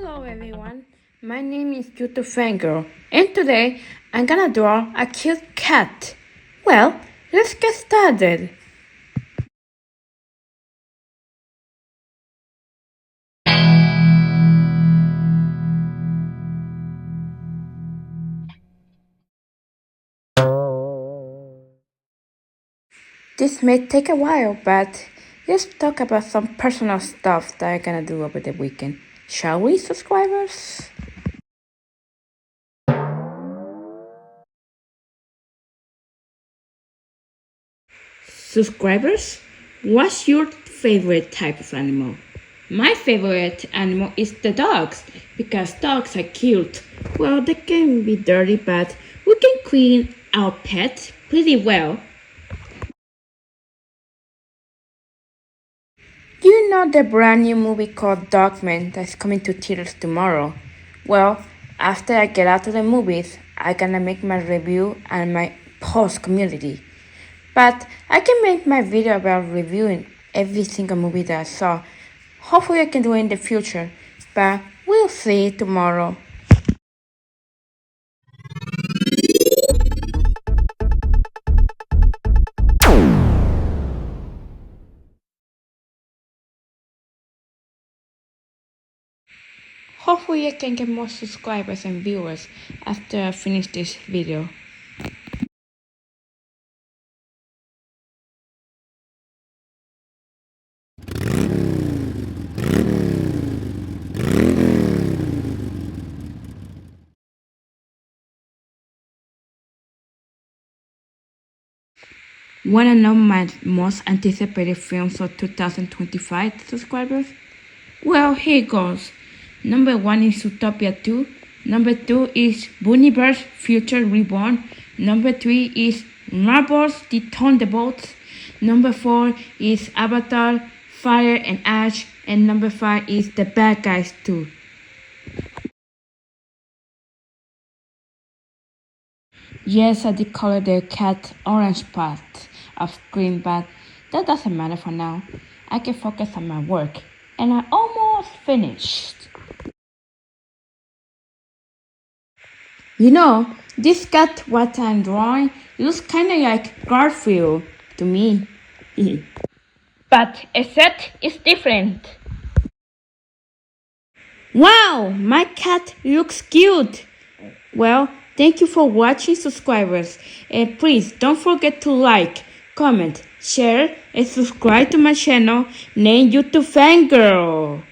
Hello everyone, my name is YouTube Fangirl, and today I'm gonna draw a cute cat. Well, let's get started. This may take a while, but let's talk about some personal stuff that I'm gonna do over the weekend. Shall we, subscribers? Subscribers, what's your favorite type of animal? My favorite animal is the dogs because dogs are cute. Well, they can be dirty, but we can clean our pet pretty well. You know the brand new movie called Dogman that's coming to theaters tomorrow? Well, after I get out of the movies, I'm gonna make my review and my post community. But I can make my video about reviewing every single movie that I saw. Hopefully I can do it in the future, but we'll see tomorrow. Hopefully I can get more subscribers and viewers after I finish this video. Wanna know my most anticipated films of 2025, subscribers? Well, here goes. Number 1 is Zootopia 2. Number 2 is Bunnyverse Future Reborn. Number 3 is Marvel's The Thunderbolts. Number 4 is Avatar, Fire and Ash. And number 5 is The Bad Guys 2. Yes, I did color the cat orange part of screen, but that doesn't matter for now. I can focus on my work, and I almost finished. You know, this cat what I'm drawing looks kinda like Garfield to me. But except it's different. Wow, my cat looks cute. Well, thank you for watching, subscribers, and please don't forget to like, comment, share, and subscribe to my channel named YouTube Fangirl.